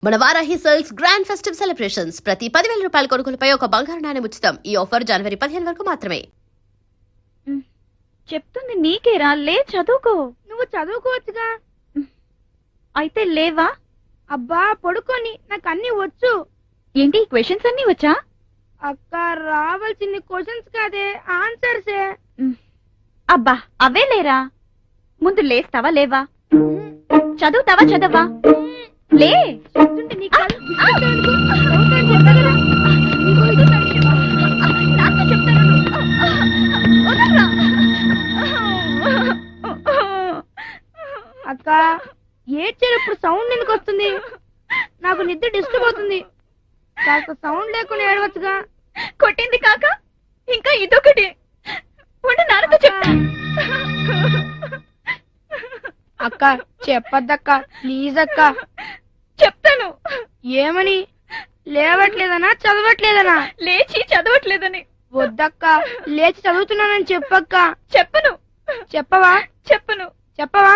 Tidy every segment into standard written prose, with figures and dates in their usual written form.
మన Varahi sales grand festive celebrations ప్రతి 10,000 రూపాయల కొనుగోలుపై ఒక బంగారు నాణెం ఉచితం. ఈ ఆఫర్ జనవరి 15 వరకు మాత్రమే. చెప్తుంది నీకేరా, లే చదువుకో. నువ్వు చదువుకోవచ్చుగా. అయితే లేవా? అబ్బా పడుకొని నాకు అన్ని వచ్చు. ఏంటి క్వశ్చన్స్ అన్ని వచ్చా? అక్క రావాల్సింది క్వశ్చన్స్ కాదే ఆన్సర్సే. అబ్బా అవే లేరా. ముందు లేస్తావా లేవా? చదువుతావా చదవా? లే. అక్క ఏడ్చేటప్పుడు సౌండ్ ఎందుకు వస్తుంది? నాకు నిద్ర డిస్టర్బ్ అవుతుంది. కాస్త సౌండ్ లేకుండా ఏడవచ్చుగా. కొట్టింది కాక ఇంకా ఇదొకటి. నాన్నతో చెప్తా. అక్క చెప్పద్దక్క ప్లీజ్ అక్క. చెప్తాను. ఏమని? లేవట్లేదనా చదవట్లేదనా? లేచి చదవట్లేదని. వద్దక్క లేచి చదువుతున్నానని చెప్పక్క. చెప్పను. చెప్పవా? చెప్పను. చెప్పవా?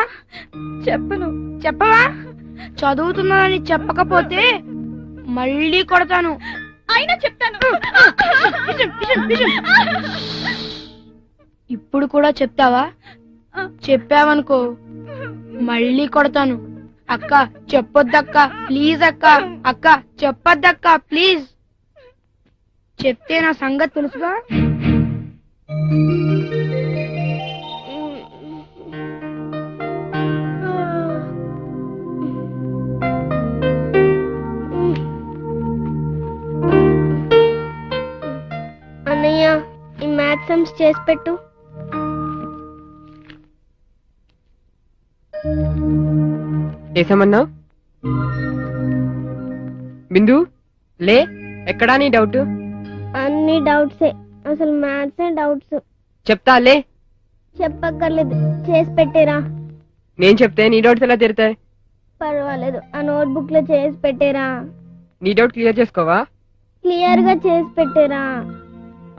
చెప్పను. చెప్పవా? చదువుతున్నానని చెప్పకపోతే మళ్ళీ కొడతాను. అయినా చెప్తాను. ఇప్పుడు కూడా చెప్తావా? చెప్పావనుకో మళ్ళీ కొడతాను. అక్క చెప్పొద్దక్క ప్లీజ్ అక్క. అక్క చెప్పొద్దక్క ప్లీజ్. చెప్తే నా సంగతి తెలుసుగా. అన్నయ్య ఈ మ్యాథ్స్ సమ్స్ చేసి పెట్టు. ఏసమన్నావు? బిందు లే. ఎక్కడా నీ డౌట్? అన్ని డౌట్సే, అసలు మ్యాథ్సే డౌట్స్. చెప్తా లే. చెప్పక్కర్లేదు, చేసి పెట్టేరా. నేను చెప్తే నీ డౌట్స్ ఎలా తీరుతాయి? పర్వాలేదు, ఆ నోట్బుక్ లో చేసి పెట్టేరా. నీ డౌట్ క్లియర్ చేసుకోవా? క్లియర్ గా చేసి పెట్టేరా.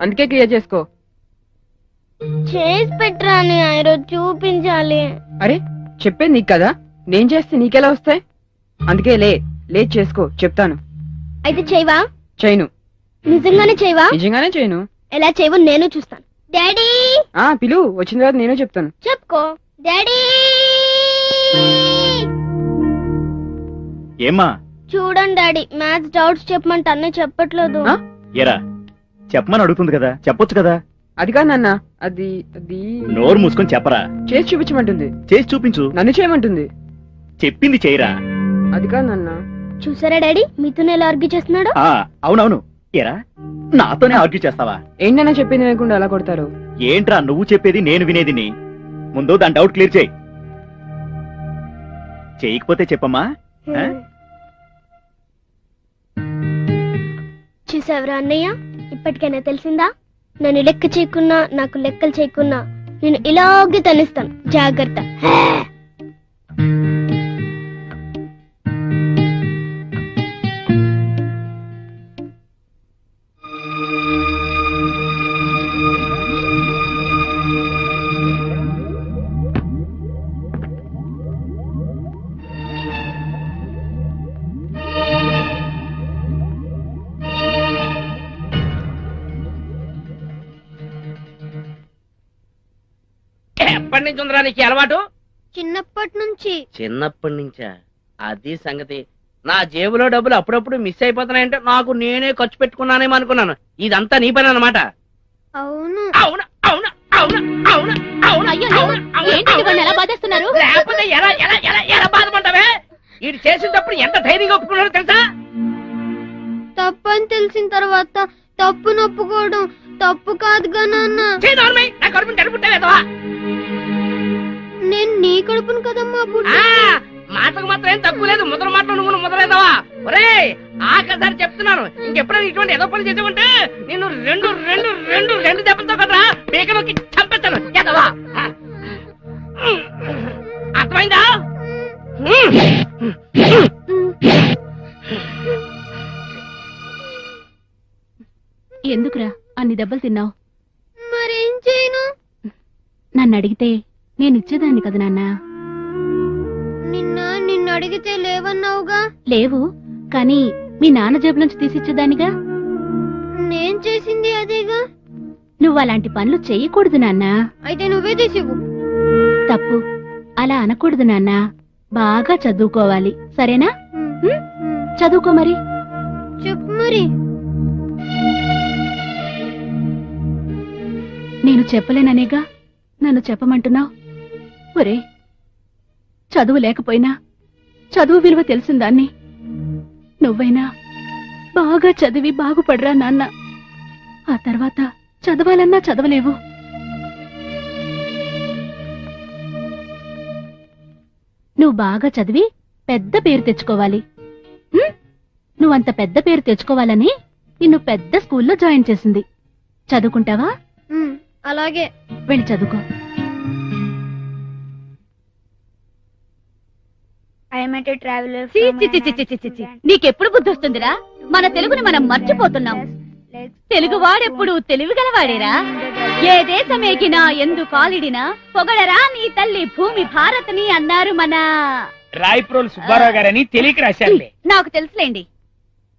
అందుకే క్లియర్ చేసుకో. చేసి పెట్టరా అని ఈరోజు చూపించాలి. అరే చెప్పేది నీకు కదా, నేను చేస్తే నీకెలా వస్తాయి? అందుకే లే. లేట్ చేసుకో, చెప్తాను. అయితే చేయవా? చేయను. నిజంగానే చేయవా? నిజంగానే చేయను. ఎలా చేయవో నేను చూస్తాను. డాడీ పిలు, వచ్చిన తర్వాత నేను చెప్తాను. చెప్పుకో. డాడీ ఏమ్మా? చూడండి డాడీ, మ్యాథ్స్ డౌట్స్ చెప్పమంటే అన్నీ చెప్పట్లేదు. ఏరా చెప్పమని అడుగుతుంది కదా, చెప్పొచ్చు కదా. అది కాదు నాన్న, అది అది నోరు మూసుకొని చెప్పరా. చేసి చూపించమంటుంది. చేసి చూపించు. నన్ను చేయమంటుంది. చెప్పింది చేయరా. అది కాదు నాన్న. చూసారా డాడీ, మీతోనే ఎలా ఆర్గ్యూ చేస్తున్నాడు? అవునవును. ఏరా నాతోనే ఆర్గ్యూ చేస్తావా? ఏంటన్నా చెప్పింది వినకుండా అలా కొడతారు? ఏంట్రా నువ్వు చెప్పేది నేను వినేది? ముందు దాని డౌట్ క్లియర్ చేయి. చేయకపోతే చెప్పమ్మా. చూసావరా అన్నయ్య, ఇప్పటికైనా తెలిసిందా? నన్ను లెక్క చేయకున్నా, నాకు లెక్కలు చేయకున్నా నేను ఇలాగే తనిస్తాను. జాగ్రత్త. ఎప్పటి నుంచి ఉందిరా నీకు అలవాటు? చిన్నప్పటి నుంచి. చిన్నప్పటి నుంచా? అది సంగతి. నా జేబులో డబ్బులు అప్పుడప్పుడు మిస్ అయిపోతున్నాయంటే నాకు నేనే ఖర్చు పెట్టుకున్నానేమో అనుకున్నాను. ఇదంతా నీ పని అన్నమాట. అవును. అవును అవును అవును అవును అవును. ఎలా బాధేస్తున్నారు? లేకపోతే ఎలా ఎలా ఎలా ఎలా బాధపడ్డావే? వీడు చేసేటప్పుడు ఎంత ధైర్యంగా ఒప్పుకున్నారో తెలుసా? తప్పని తెలిసిన తర్వాత తప్పు నొప్పుకోవడం తప్పు కాదుగా నాన్న. నా కడుపుని జరుపుంటావేదవా? నేను నీ కడుపును కదమ్మా పుట్టి. మాటకు మాత్రం ఏం తక్కువ లేదు. ముద్ర మాటలు నువ్వు ముద్రలేదవా? ఒరే ఆఖరిసారి చెప్తున్నాను, ఇంకెప్పుడైనా ఇటువంటి ఏదో పని చేసావంటే నేను రెండు రెండు రెండు రెండు దెబ్బలతో కదా పీకలోకి చంపేస్తాను. ఎదవా అర్థమైందా? ఎందుకురా అన్ని దెబ్బలు తిన్నావు? మరేం చేయను? నన్ను అడిగితే నేను ఇచ్చేదాన్ని కదా నాన్న. నిన్ను అడిగితే లేవన్నావుగా. లేవు, కానీ మీ నాన్న జేబులోంచి తీసిచ్చేదానిగా. నేను చేసింది అదేగా. నువ్వు అలాంటి పనులు చెయ్యకూడదు నాన్నా. అయితే నువ్వే చేసేవు. తప్పు. అలా అనకూడదు నాన్నా. బాగా చదువుకోవాలి, సరేనా? హ్మ్? చదువుకో మరి. చెప్పు మరి. నేను చెప్పలేననేగా నన్ను చెప్పమంటున్నావు. ఒరే, చదువు లేకపోయినా చదువు విలువ తెలిసిందాన్ని. నువ్వైనా బాగా చదివి బాగుపడరా నాన్న. ఆ తర్వాత చదవాలన్నా చదవలేవు. నువ్వు బాగా చదివి పెద్ద పేరు తెచ్చుకోవాలి. హ్మ్? నువ్వంత పెద్ద పేరు తెచ్చుకోవాలని నిన్ను పెద్ద స్కూల్లో జాయిన్ చేసింది. చదువుకుంటావా? అలాగే. వెళ్ళి చదువుకో. నీకెప్పుడు బుద్ధి వస్తుందిరా? మన తెలుగుని మనం మర్చిపోతున్నాం. తెలుగు వాడెప్పుడు తెలివి గలవాడేరా. ఏ దేశమేగినా ఎందు కాలిడినా పొగడరా నీ తల్లి భూమి భారతని అన్నారు మన రాయప్రోలు సుబ్బారావు గారని తెలియక రాశారులే. నాకు తెలుసులేండి.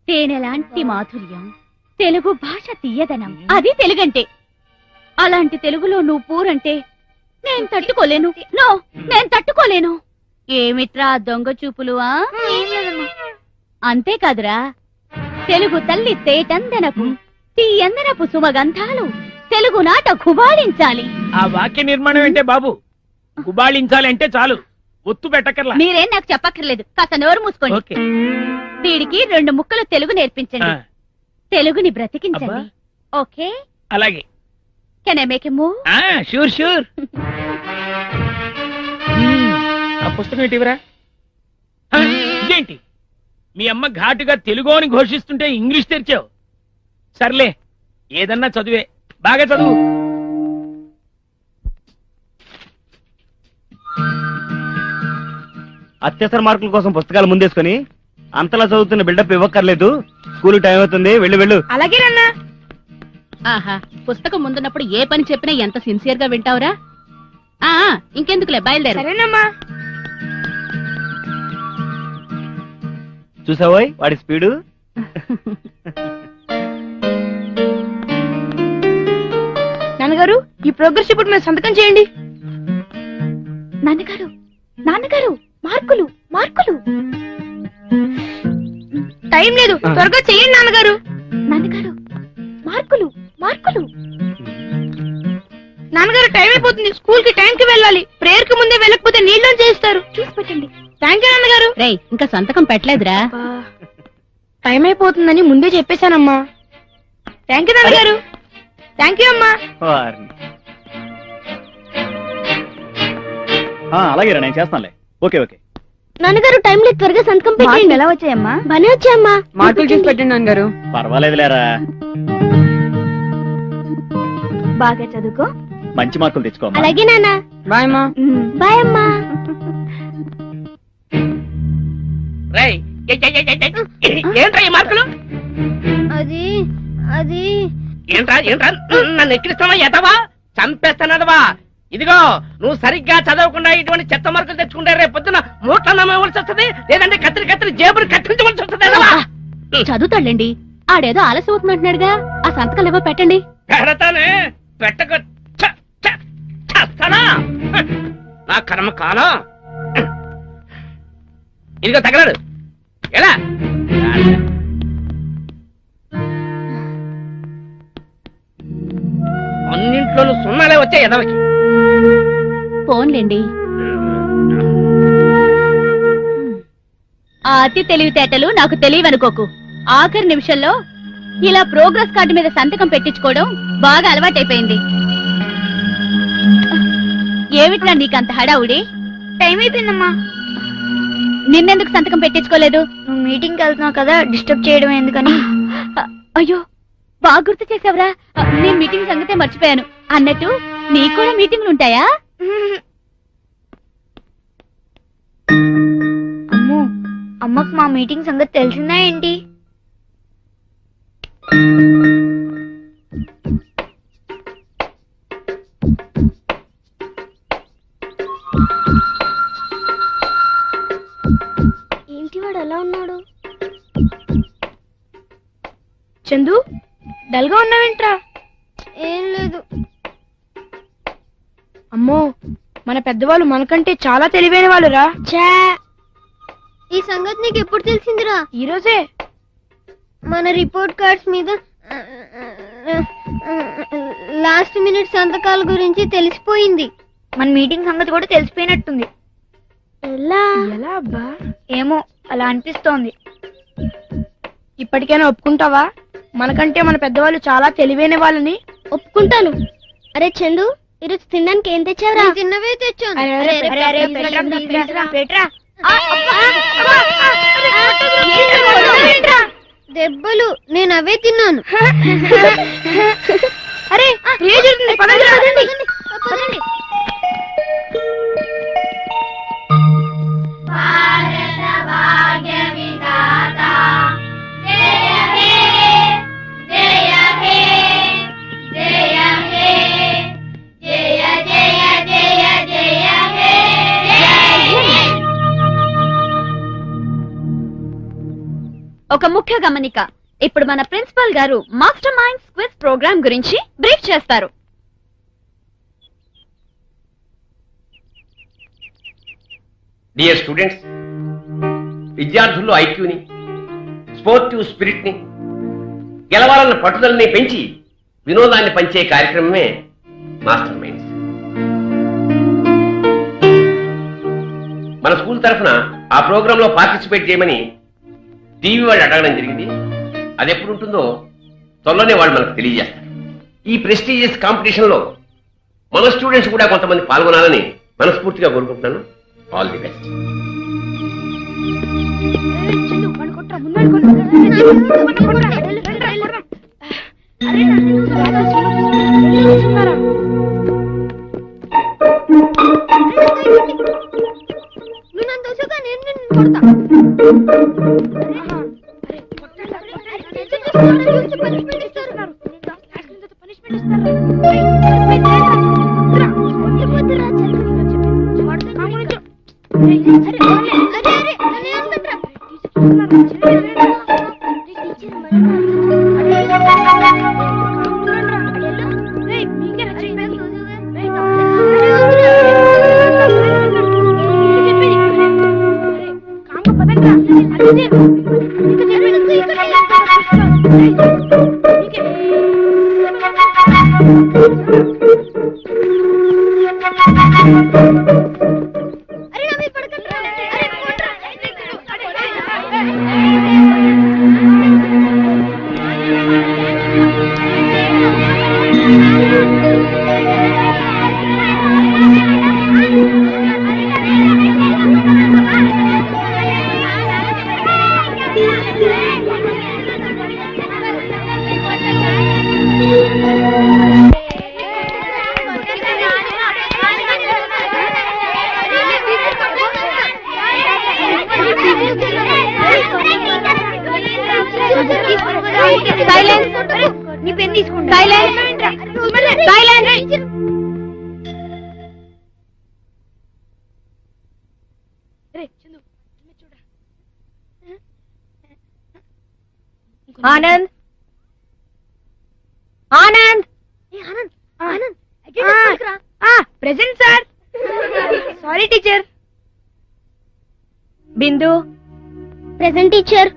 తేనెలాంటి మాధుర్యం, తెలుగు భాష తీయదనం, అది తెలుగంటే. అలాంటి తెలుగులో నువ్వు పూరంటే నేను తట్టుకోలేను. నేను తట్టుకోలేను. ఏమిట్రా దొంగ చూపులు? అంతేకాదురా, తెలుగు తల్లి తేటందనపు తీయందనపు సుమగంధాలు తెలుగు నాట గుబాళించాలి. ఆ వాక్య నిర్మాణం ఏంటే బాబు? గుబాళించాలంటే చాలు, ఒత్తు పెట్టకర్లా. మీరేం నాకు చెప్పక్కర్లేదు, కాస్త నోరు మూసుకోండి. ఓకే. వీడికి 2 ముక్కలు తెలుగు నేర్పించండి. తెలుగుని బ్రతికించండి. ఓకే, అలాగే. Can I make a move? Sure sure. ఆ పుస్తకం ఏంటివరా? ఇదేంటి? మీ అమ్మ ఘాటుగా తెలుగు అని ఘోషిస్తుంటే ఇంగ్లీష్ తెరిచావు. సర్లే, ఏదన్నా చదువే, బాగా చదువు. అత్యవసర మార్కుల కోసం పుస్తకాలు ముందేసుకొని అంతలా చదువుతున్న బిల్డప్ ఇవ్వక్కర్లేదు. స్కూల్ టైం అవుతుంది, వెళ్ళు వెళ్ళు. అలాగే నాన్న. ఆహా, పుస్తకం ముందున్నప్పుడు ఏ పని చెప్పినా ఎంత సిన్సియర్ గా వింటావురా. ఇంకెందుకులే, బయలుదేరు. సరేనమ్మా. చూసావోయ్ వాడి స్పీడు. నాన్నగారు, ఈ ప్రోగ్రెస్ రిపోర్ట్ మీద సంతకం చేయండి. నాన్నగారు, నాన్నగారు, మార్కులు మార్కులు. టైం లేదు, త్వరగా చెయ్యండి నాన్నగారు. నాన్నగారు, మార్కులు మార్కులు. నాన్నగారు, టైం అయిపోతుంది. స్కూల్ కి టైం కి వెళ్ళాలి. ప్రేయర్ కి ముందే వెళ్ళకపోతే నీళ్ళు చేస్తారు. చూసి పెట్టండి. థ్యాంక్ యూ నాన్నగారు. రేయ్, ఇంకా సంతకం పెట్టలేదురా. టైం అయిపోతుందని ముందే చెప్పేశానమ్మా. థ్యాంక్ యూ నాన్నగారు. థ్యాంక్ యూ అమ్మా. వారిని. అలాగేరా, నేను చేస్తానులే. Okay okay. నాన్నగారు, టైం లేదు, త్వరగా సంతకం పెట్టండి. ఎలా వచ్చాయమ్మా? బానే వచ్చాయమ్మా. మార్కులు చూసి పెట్టండి నాన్నగారు. పర్వాలేదులేరా, బాగా చదువుకో. మంచి మార్కులు తెచ్చుకోమ్మా. అలాగే నాన్న. బాయ్ మా. బాయ్ అమ్మా. రేయ్, ఏంట్రా ఈ మార్కులు? అది అది ఏంట్రా ఏంట్రా నన్ను ఎక్కిరిస్తావా? ఎదవా, చంపేస్తానదవా. ఇదిగో, నువ్వు సరిగ్గా చదవకుండా ఇటువంటి చెత్త మార్కులు తెచ్చుకుంటే రేపు పొద్దున మూట్ల నమ్మవలసి వస్తుంది, లేదంటే కత్తిరి కత్తిరి జేబులు కత్తిరించవలసి వస్తుంది. ఎదవా. చదువుతాడండి, ఆడేదో ఆలస్యం అవుతున్నట్టున్నాడుగా. ఆ సంతకాలు ఏవో పెట్టండి. పెడతానే, పెట్టక చేస్తానా? నా కర్మ కాలం. ఇదిగో తగలడు. ఎలా అన్నింట్లోనూ సున్నాలే వచ్చాయి ఎదవకి. ఫోన్లేండి. ఆ అతి తెలివితేటలు నాకు తెలియవనుకోకు. ఆఖరి నిమిషంలో ఇలా ప్రోగ్రెస్ కార్డు మీద సంతకం పెట్టించుకోవడం బాగా అలవాటైపోయింది. ఏమిట్రా నీకంత హడావుడి? టైం అయిపోయిందమ్మా. నిన్నెందుకు సంతకం పెట్టించుకోలేదు? నువ్వు మీటింగ్ కి వెళ్తున్నావు కదా, డిస్టర్బ్ చేయడం ఎందుకని. అయ్యో, బాగా గుర్తు చేసావురా. నేను మీటింగ్ సంగతే మర్చిపోయాను. అన్నట్టు నీకు కూడా మీటింగ్లు ఉంటాయా? అమ్మో, అమ్మకు మా మీటింగ్ సంగతి తెలిసిందా ఏంటి? ఏంటి వాడు అలా ఉన్నాడు? చందు డల్ గా ఉన్నావేంట్రా? ఏం లేదు. అమ్మో, మన పెద్దవాళ్ళు మనకంటే చాలా తెలివైన వాళ్ళురా. ఛా, ఈ సంగతి నీకు ఎప్పుడు తెలిసిందిరా? ఈ రోజే. మన రిపోర్ట్ కార్డ్స్ మీద లాస్ట్ మినిట్ సంతకాల గురించి తెలిసిపోయింది. మన మీటింగ్ సంగతి కూడా తెలిసిపోయినట్టుంది. ఎలా? ఎలా అబ్బా? ఏమో, అలా అనిపిస్తోంది. ఇప్పటికైనా ఒప్పుకుంటావా మనకంటే మన పెద్దవాళ్ళు చాలా తెలివైన వాళ్ళని? ఒప్పుకుంటాను. అరే చందు, ఈరోజు తినడానికి ఏం తెచ్చావురా? తిన్నవే తెచ్చాను. దెబ్బలు, నేను అవే తిన్నాను. అరే ఏం జరుగుతుంది? పదండి. ఒక ముఖ్య గమనిక. ఇప్పుడు మన ప్రిన్సిపల్ గారు మాస్టర్ మైండ్స్ క్విజ్ ప్రోగ్రామ్ గురించి బ్రీఫ్ చేస్తారు. డియర్ స్టూడెంట్స్, విద్యార్థుల్లో ఐక్యూని, స్పోర్టివ్ స్పిరిట్ ని, గెలవాలన్న పట్టుదలని పెంచి వినోదాన్ని పంచే కార్యక్రమమే మాస్టర్ మైండ్స్. మన స్కూల్ తరఫున ఆ ప్రోగ్రామ్ లో పార్టిసిపేట్ చేయమని టీవీ వాళ్ళు అడగడం జరిగింది. అది ఎప్పుడు ఉంటుందో త్వరలోనే వాళ్ళు మనకు తెలియజేస్తారు. ఈ ప్రెస్టీజియస్ కాంపిటీషన్ లో మన స్టూడెంట్స్ కూడా కొంతమంది పాల్గొనాలని మనస్ఫూర్తిగా కోరుకుంటున్నాను. All the best. నువ్వు నన్ను తోసాక నేను నిన్ను కొడతా. Anand, Anand, present sir. Sorry teacher. Bindu, present teacher.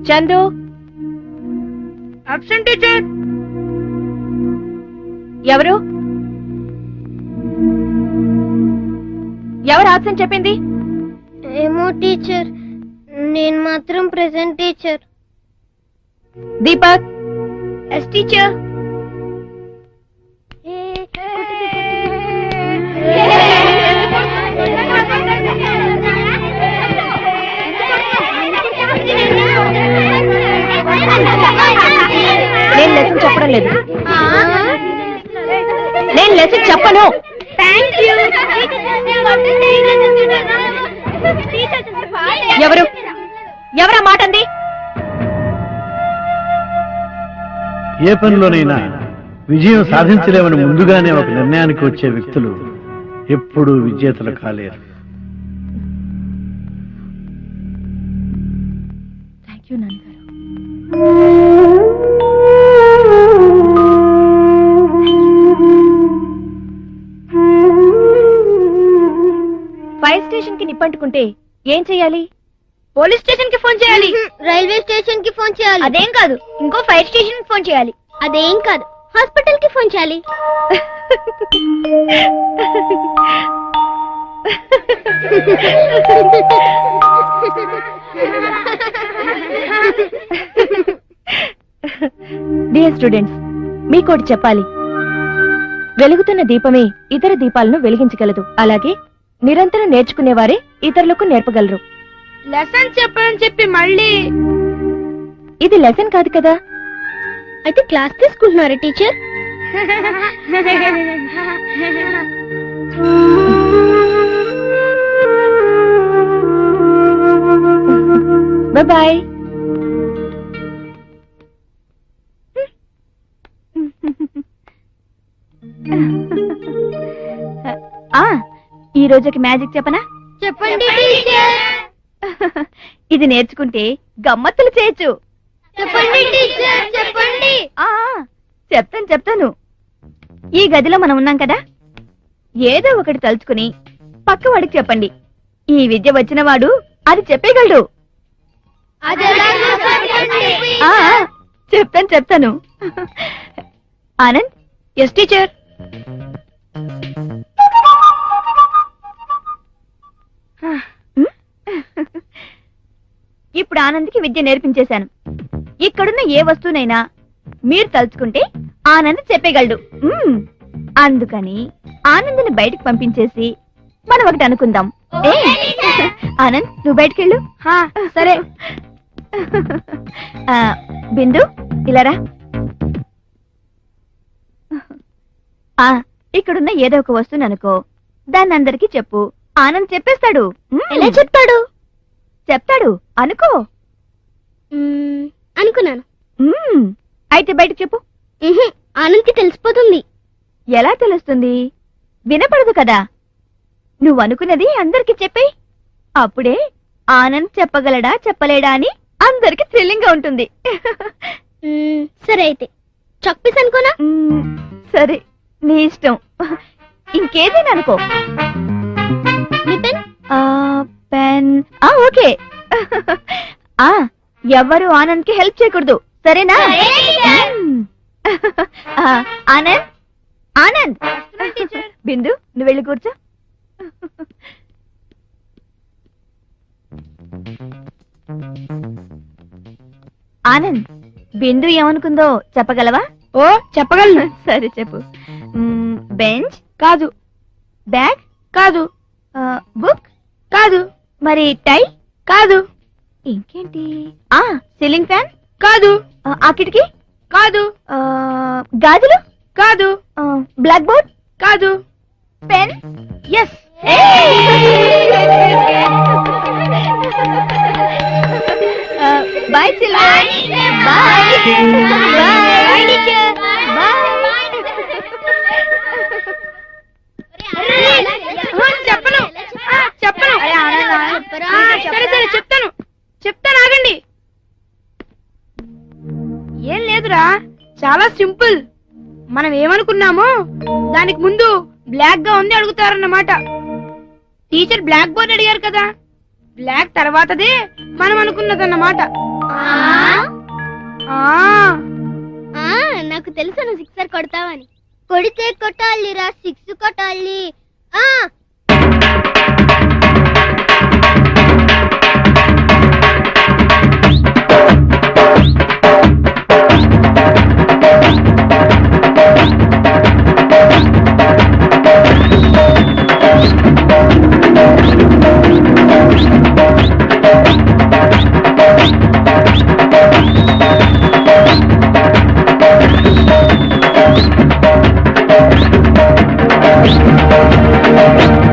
Chandu, absent teacher. ఎవరు ఆబ్సెంట్ చెప్పింది? ఏమో టీచర్, నేను మాత్రం present teacher. Deepak, yes teacher. నేను లెసన్ చెప్పడం లేదు. నేను లెసన్ చెప్పను. ఎవరా మాట అంది? ఏ పనిలోనైనా విజయం సాధించలేమని ముందుగానే ఒక నిర్ణయానికి వచ్చే వ్యక్తులు ఎప్పుడూ విజేతలు కాలేరు. థ్యాంక్ యూ నాన్నగారు. నిప్పంటుకుంటే ఏం చెయ్యాలి? పోలీస్ స్టేషన్ కి ఫోన్ చేయాలి. రైల్వే స్టేషన్ కి ఫోన్ చేయాలి. అదేం కాదు, ఇంకో ఫైర్ స్టేషన్ కి ఫోన్ చేయాలి. అదేం కాదు, హాస్పిటల్ కి ఫోన్ చేయాలి. డియర్ స్టూడెంట్స్, మీకోటి చెప్పాలి. వెలుగుతున్న దీపమే ఇతర దీపాలను వెలిగించగలదు. అలాగే నిరంతరం నేర్చుకునేవారే ఇతరులకు నేర్పగలరు. లెసన్ చెప్పని చెప్పి మళ్ళీ ఇది లెసన్ కాదు కదా. అయితే క్లాస్ తీసుకుంటున్నారా టీచర్? బాయ్. ఈ రోజుకి మ్యాజిక్ చెప్పనా? చెప్పండి టీచర్. ఇది నేర్చుకుంటే గమ్మత్తులు చేయొచ్చు. చెప్పండి టీచర్, చెప్పండి. చెప్తాను. ఈ గదిలో మనం ఉన్నాం కదా, ఏదో ఒకటి తలుచుకుని పక్క వాడికి చెప్పండి. ఈ విద్య వచ్చిన వాడు అది చెప్పేయగలడు. చెప్తాను. ఆనంద్. Yes teacher. ఇప్పుడు ఆనంద్కి విద్య నేర్పించేశాను. ఇక్కడున్న ఏ వస్తువునైనా మీరు తలుచుకుంటే ఆనంద్ చెప్పేయగలడు. అందుకని ఆనంద్ని బయటకు పంపించేసి మనం ఒకటి అనుకుందాం. ఆనంద్, నువ్వు బయటకెళ్ళు. సరే. బిందు, ఇలారా. ఇక్కడున్న ఏదో ఒక వస్తువుని అనుకో, దాన్ని అందరికీ చెప్పు. ఆనంద్ చెప్పేస్తాడు. ఎలా చెప్తాడు? చెప్తాడు, అనుకో. అనుకున్నాను. అయితే బయటకు చెప్పు. ఆనంద్కి తెలిసిపోతుంది. ఎలా తెలుస్తుంది? వినపడదు కదా. నువ్వు అనుకున్నది అందరికి చెప్పేయ్. అప్పుడే ఆనంద్ చెప్పగలడా చెప్పలేడా అని అందరికి థ్రిల్లింగ్ గా ఉంటుంది. సరే అయితే చాక్పీస్ అనుకోనా? సరే, నీ ఇష్టం. ఇంకేదైనా అనుకో. పెన్. ఓకే. ఎవ్వరు ఆనంద్ కి హెల్ప్ చేయకూడదు, సరేనా? ఆనంద్. బిందు, నువ్వు వెళ్ళి కూర్చో. ఆనంద్, బిందు ఏమనుకుందో చెప్పగలవా? ఓ, చెప్పగలను. సరే చెప్పు. బెంచ్ కాదు. బ్యాగ్ కాదు. బుక్ కాదు. మరి టై కాదు. ఇంకేంటి? సీలింగ్ ఫ్యాన్ కాదు. ఆ కిటికీ కాదు. గాజులు కాదు. బ్లాక్ బోర్డ్ కాదు. Pen. Yes. Boy children. Boy. చెప్పను. సరే చెప్తాను ఆగండి. ఏం లేదురా, చాలా సింపుల్. మనం ఏమనుకున్నామో దానికి ముందు బ్లాక్ గా ఉంది అడుగుతారన్నమాట. టీచర్ బ్లాక్ బోర్డ్ అడిగారు కదా, బ్లాక్ తర్వాతదే మనం అనుకున్నదన్నమాట. నాకు తెలుసు నువ్వు సిక్సర్ కొడతావని. కొడితే కొట్టాలిరా, సిక్స్ కొట్టాలి. Thank you.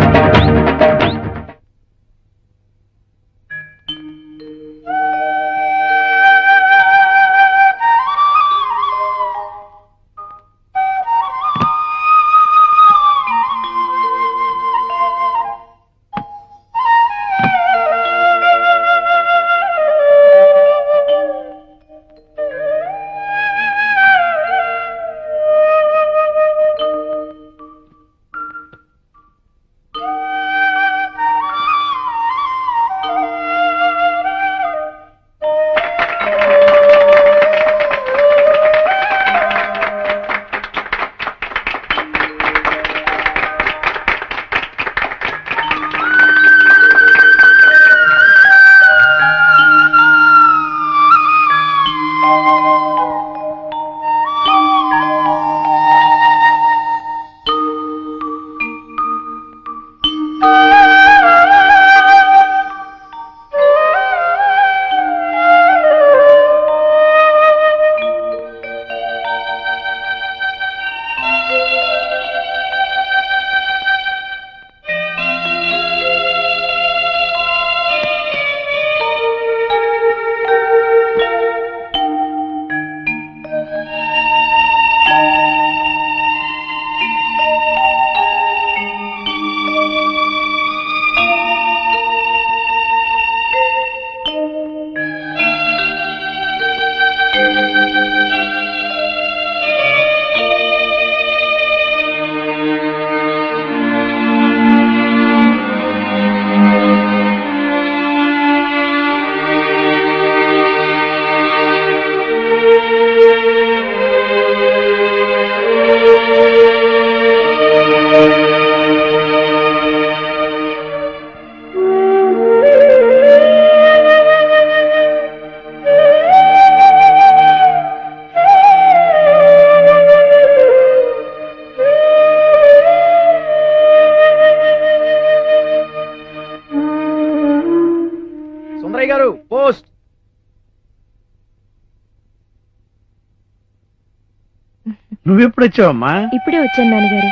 నువ్వెప్పుడు వచ్చావమ్మా? ఇప్పుడే వచ్చాను నాన్నగారు.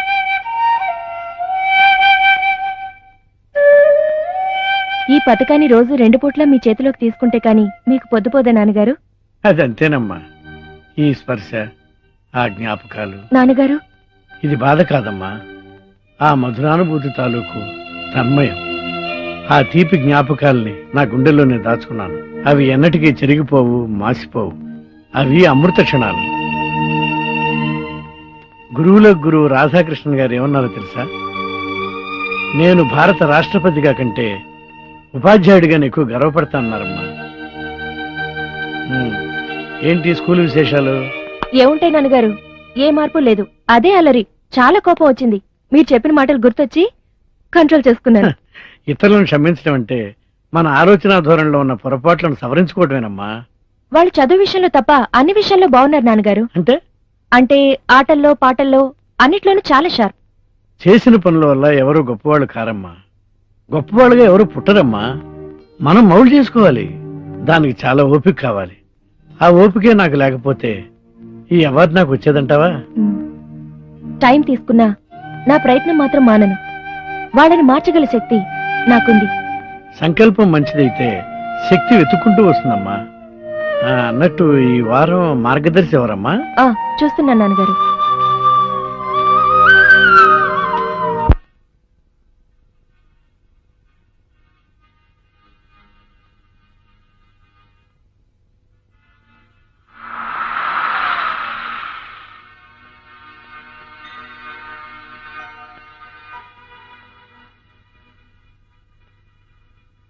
ఈ పథకాన్ని రోజు 2 పూట్ల మీ చేతిలోకి తీసుకుంటే కాని మీకు పొద్దుపోదా నాన్నగారు? అదంతేనమ్మా. ఈ స్పర్శ, ఆ జ్ఞాపకాలు. నాన్నగారు, ఇది బాధ కాదమ్మా, ఆ మధురానుభూతి తాలూకు తన్మయం. ఆ తీపి జ్ఞాపకాల్ని నా గుండెల్లోనే దాచుకున్నాను. అవి ఎన్నటికీ చెరిగిపోవు, మాసిపోవు. అవి అమృత క్షణాలు. గురువులకు గురువు రాధాకృష్ణన్ గారు ఏమన్నారో తెలుసా? నేను భారత రాష్ట్రపతిగా కంటే ఉపాధ్యాయుడిగా ఎక్కువ గర్వపడతానన్నారమ్మా. ఏంటి స్కూల్ విశేషాలు? ఏముంటాయి నాన్నగారు, ఏ మార్పు లేదు. అదే అలరి. చాలా కోపం వచ్చింది. మీరు చెప్పిన మాటలు గుర్తొచ్చి కంట్రోల్ చేసుకున్నాను. ఇతరులను క్షమించడం అంటే మన ఆలోచన ధోరణిలో ఉన్న పొరపాట్లను సవరించుకోవటమేనమ్మా. వాళ్ళు చదువు విషయంలో తప్ప అన్ని విషయాల్లో బాగున్నారు నాన్నగారు. అంటే ఆటల్లో, పాటల్లో అన్నిట్లోనూ చాలా షార్ప్. చేసిన పనుల వల్ల ఎవరు గొప్పవాళ్ళు కారమ్మా. గొప్పవాళ్ళుగా ఎవరు పుట్టరమ్మా. మనం మౌలు చేసుకోవాలి. దానికి చాలా ఓపిక కావాలి. ఆ ఓపికే నాకు లేకపోతే ఈ అవార్డు నాకు వచ్చేదంటావా? టైం తీసుకున్నా నా ప్రయత్నం మాత్రం మానను. వాళ్ళని మార్చగల శక్తి నాకుంది. సంకల్పం మంచిదైతే శక్తి వెతుక్కుంటూ వస్తుందమ్మా. అన్నట్టు ఈ వారం మార్గదర్శి ఎవరమ్మా? చూస్తున్నాను నాన్నగారు.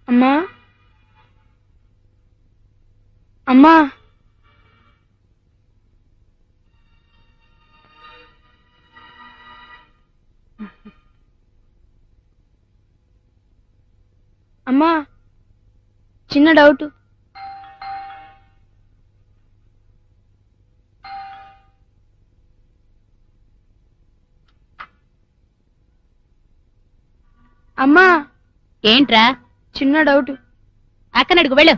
అమ్మా, అమ్మా, అమ్మా, చిన్న డౌట్. అమ్మా, ఏంట్రా? చిన్న డౌట్. అక్కనడుగు వెళ్ళు.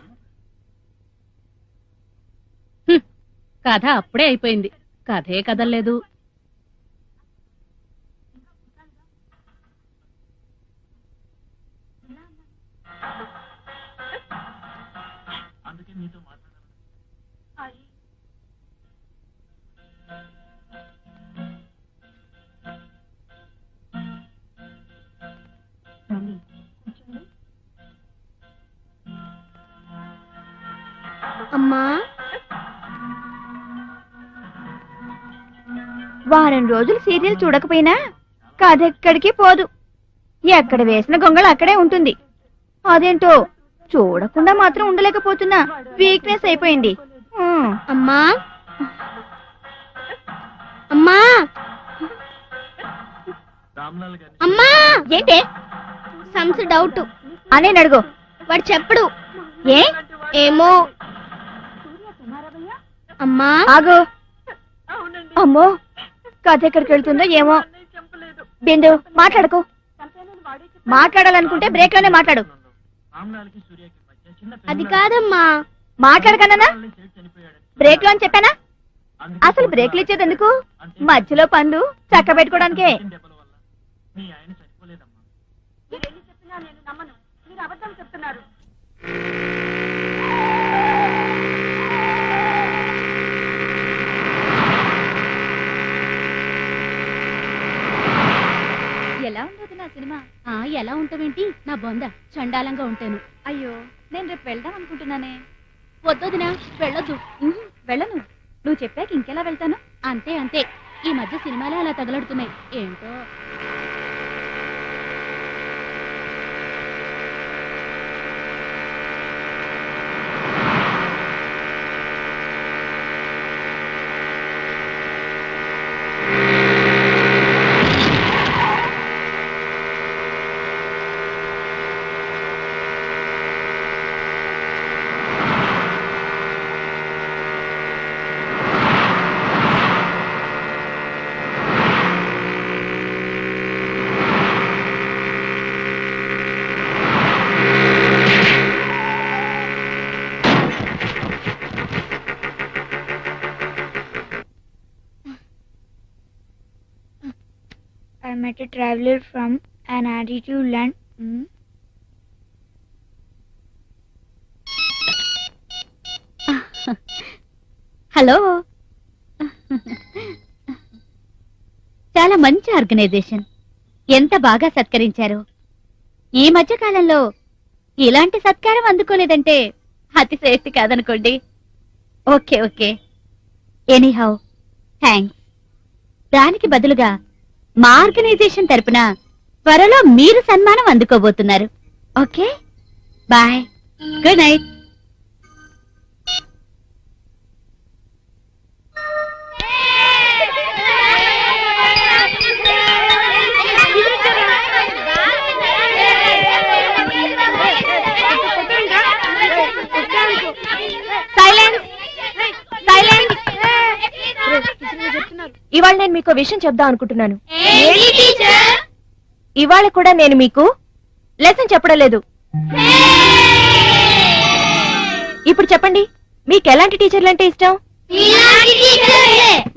కథ అప్పుడే అయిపోయింది. కథే కదలేదు. అమ్మా, వారం రోజులు సీరియల్ చూడకపోయినా కథ ఎక్కడికి పోదు. ఎక్కడ వేసిన గొంగళ అక్కడే ఉంటుంది. అదేంటో చూడకుండా మాత్రం ఉండలేకపోతున్నా. వీక్నెస్ అయిపోయింది. అమ్మా, అమ్మా, అమ్మా. ఏంటే? సమ్స్ డౌట్ అనే అడుగు. వాడు చెప్పడు. ఏ? ఏమో. అమ్మా, ఆగు. అమ్మో, కథ ఎక్కడికి వెళ్తుందో ఏమో. బిందు, మాట్లాడకు. మాట్లాడాలనుకుంటే బ్రేక్ లోనే మాట్లాడు. అది కాదమ్మా. మాట్లాడకన్నా బ్రేక్ లో అని చెప్పానా? అసలు బ్రేక్లు ఇచ్చేది ఎందుకు? మధ్యలో పనులు చక్క పెట్టుకోవడానికే. ఎలా ఉండదు నా సినిమా? ఎలా ఉంటావేంటి నా బొంద? చండాలంగా ఉంటాను. అయ్యో, నేను రేపు వెళ్దాం అనుకుంటున్నానే. వద్దొదినా, వెళ్ళొద్దు. వెళ్ళను. నువ్వు చెప్పాక ఇంకెలా వెళ్తాను? అంతే అంతే. ఈ మధ్య సినిమాలే అలా తగలడుతున్నాయి ఏంటో. met a traveler from an attitude land. Hello. చాలా మంచి ఆర్గనైజేషన్. ఎంత బాగా సత్కరించారు. ఈ మధ్య కాలంలో ఇలాంటి సత్కారం అందుకోలేదంటే అతిశయోక్తి కాదనుకోండి. Okay okay, anyhow thanks. దానికి బదులుగా మా ఆర్గనైజేషన్ తరపున త్వరలో మీరు సన్మానం అందుకోబోతున్నారు. Okay bye, good night. ఇవాళ నేను మీకు విషయం చెప్దాం అనుకుంటున్నాను. ఇవాళ కూడా నేను మీకు లెసన్ చెప్పడం లేదు. ఇప్పుడు చెప్పండి, మీకు ఎలాంటి టీచర్లు అంటే ఇష్టం?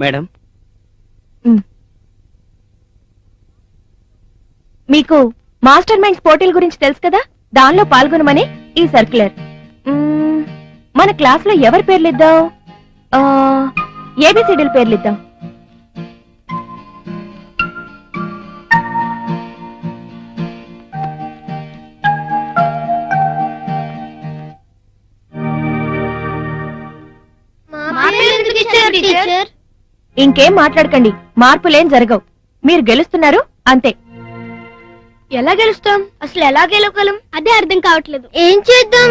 మేడం, మీకు మాస్టర్ మైండ్స్ పోటీల గురించి తెలుసు కదా, దానిలో పాల్గొనమని ఈ సర్క్యులర్. మన క్లాస్ లో ఎవరి పేర్లు ఇద్దాం? ఏబిసిడీల పేర్లు ఇద్దాం. ఇంకేం మాట్లాడకండి, మార్పులేం జరగవు. మీరు గెలుస్తున్నారు అంతే. ఎలా గెలుస్తాం? అసలు ఎలా గెలవగలం? అదే అర్థం కావట్లేదు. ఏం చేద్దాం?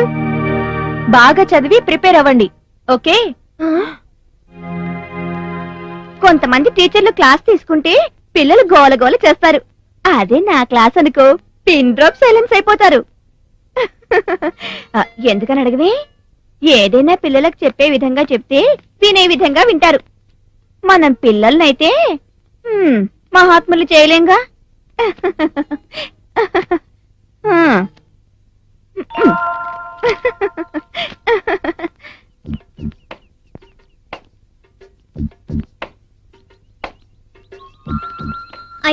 బాగా చదివి ప్రిపేర్ అవ్వండి. ఓకే? కొంతమంది టీచర్లు క్లాస్ తీసుకుంటే పిల్లలు గోలగోల చేస్తారు. అదే నా క్లాస్ అనుకో, పిన్ డ్రాప్ సైలెన్స్ అయిపోతారు. ఎందుకని అడగవే? ఏదైనా పిల్లలకు చెప్పే విధంగా చెప్తే వినే విధంగా వింటారు. మనం పిల్లలనైతే మహాత్ములు చేయలేంగా.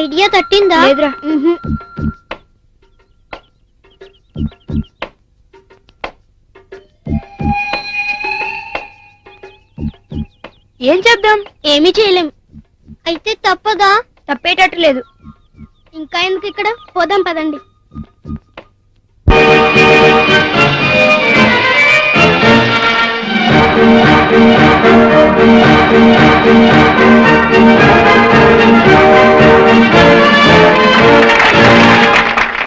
ఐడియా తట్టిందా? లేదురా. ఏం చేద్దాం? ఏమీ చేయలేం. అయితే తప్పదా? తప్పేటట్టు లేదు. ఇంకా ఎందుకు ఇక్కడ? పోదాం పదండి.